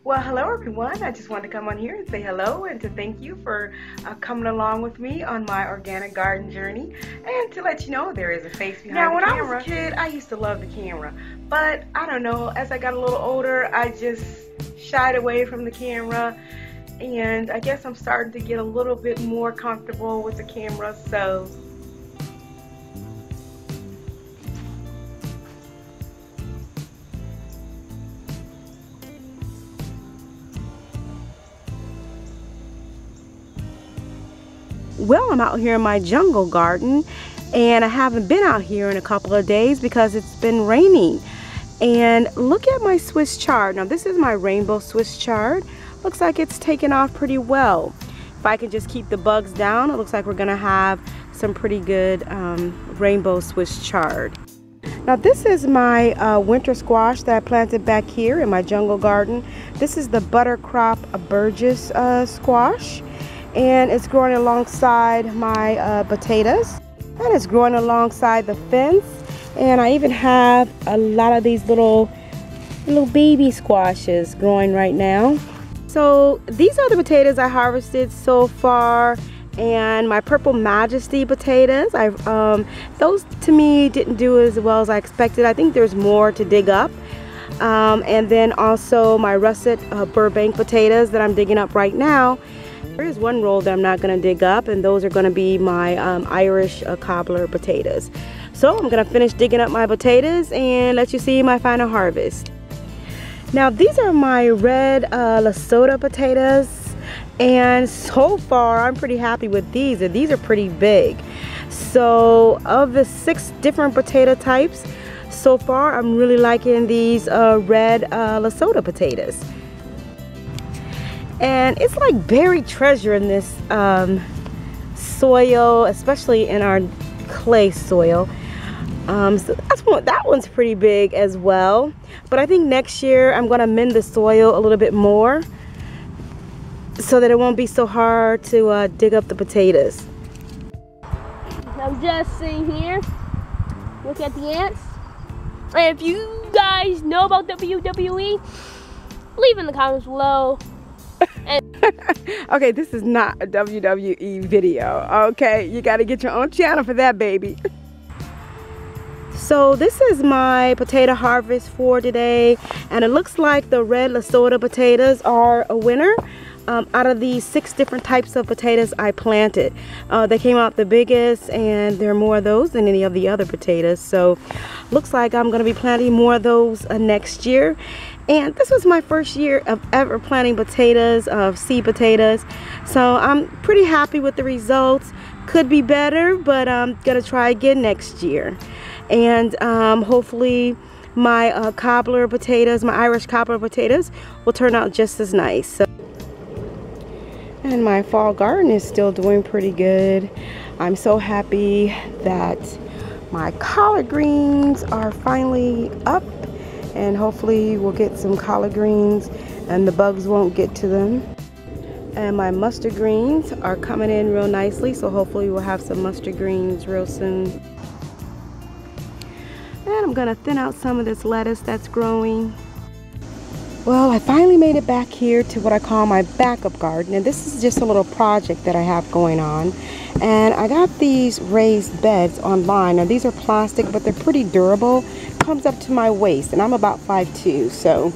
Well, hello everyone. I just wanted to come on here and say hello and to thank you for coming along with me on my organic garden journey, and to let you know there is a face behind the camera. Now, when I was a kid, I used to love the camera, but I don't know, as I got a little older, I just shied away from the camera, and I guess I'm starting to get a little bit more comfortable with the camera, so well, I'm out here in my jungle garden, and I haven't been out here in a couple of days because it's been raining. And look at my Swiss chard. Now this is my rainbow Swiss chard. Looks like it's taken off pretty well. If I can just keep the bugs down, it looks like we're gonna have some pretty good rainbow Swiss chard. Now this is my winter squash that I planted back here in my jungle garden. This is the buttercrop Burgess squash. And it's growing alongside my potatoes, and it's growing alongside the fence. And I even have a lot of these little baby squashes growing right now. So these are the potatoes I harvested so far, and my Purple Majesty potatoes. Those to me didn't do as well as I expected. I think there's more to dig up. And then also my russet Burbank potatoes that I'm digging up right now. There is one row that I'm not going to dig up, and those are going to be my Irish Cobbler potatoes. So I'm going to finish digging up my potatoes and let you see my final harvest. Now these are my Red Lasoda potatoes, and so far I'm pretty happy with these. These are pretty big. So of the 6 different potato types, so far I'm really liking these Red Lasoda potatoes. And it's like buried treasure in this soil, especially in our clay soil. So that one's pretty big as well. But I think next year I'm going to mend the soil a little bit more so that it won't be so hard to dig up the potatoes. I'm just sitting here, look at the ants. And if you guys know about WWE, leave in the comments below. Okay, this is not a WWE video, okay? You got to get your own channel for that, baby. So this is my potato harvest for today, and it looks like the Red Lasoda potatoes are a winner. Out of these 6 different types of potatoes I planted, they came out the biggest, and there are more of those than any of the other potatoes. So looks like I'm going to be planting more of those next year. And this was my first year of ever planting potatoes, seed potatoes. So I'm pretty happy with the results. Could be better, but I'm gonna try again next year. And hopefully my cobbler potatoes, my Irish cobbler potatoes, will turn out just as nice. So, and my fall garden is still doing pretty good. I'm so happy that my collard greens are finally up, and hopefully we'll get some collard greens and the bugs won't get to them. And my mustard greens are coming in real nicely, so hopefully we'll have some mustard greens real soon. And I'm gonna thin out some of this lettuce that's growing. Well, I finally made it back here to what I call my backup garden, and this is just a little project that I have going on. And I got these raised beds online. Now these are plastic, but they're pretty durable. Comes up to my waist, and I'm about 5'2", so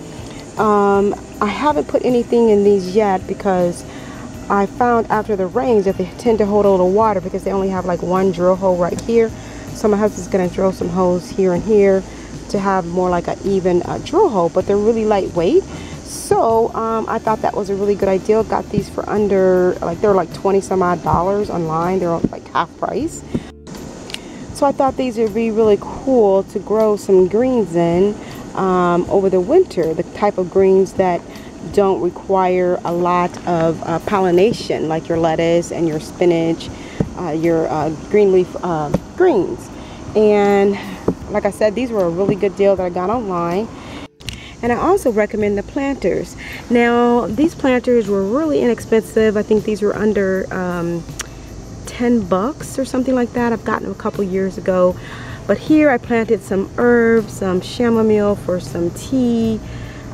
I haven't put anything in these yet because I found after the rains that they tend to hold a little water because they only have like one drill hole right here. So my husband's gonna drill some holes here and here to have more like an even drill hole, but they're really lightweight. So I thought that was a really good idea. Got these for under, like, they're like 20 some odd dollars online. They're like half price. So I thought these would be really cool to grow some greens in over the winter. The type of greens that don't require a lot of pollination, like your lettuce and your spinach, your green leaf greens. And like I said, these were a really good deal that I got online. And I also recommend the planters. Now, these planters were really inexpensive. I think these were under 10 bucks or something like that. I've gotten them a couple years ago. But here I planted some herbs, some chamomile for some tea,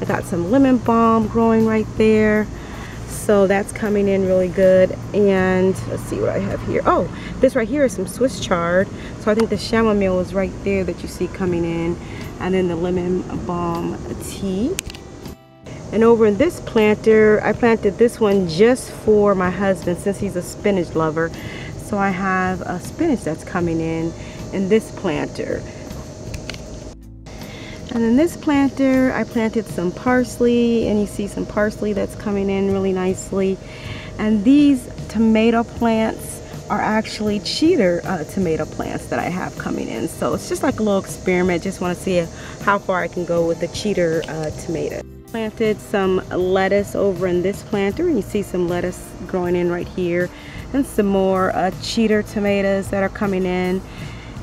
I got some lemon balm growing right there. So that's coming in really good. And let's see what I have here. Oh, this right here is some Swiss chard. So I think the chamomile is right there that you see coming in. And then the lemon balm tea. And over in this planter, I planted this one just for my husband since he's a spinach lover. So I have a spinach that's coming in this planter. And in this planter, I planted some parsley, and you see some parsley that's coming in really nicely. And these tomato plants are actually cheater tomato plants that I have coming in. So it's just like a little experiment. Just want to see how far I can go with the cheater tomato. Planted some lettuce over in this planter, and you see some lettuce growing in right here, and some more cheater tomatoes that are coming in,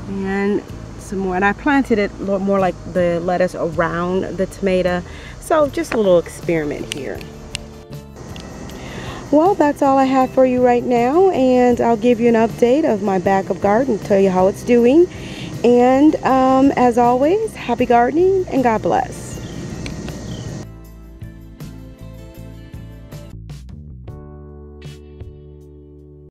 and some more. And I planted it a little more like the lettuce around the tomato. So just a little experiment here. Well, that's all I have for you right now, and I'll give you an update of my backup garden, tell you how it's doing. And as always, happy gardening and God bless.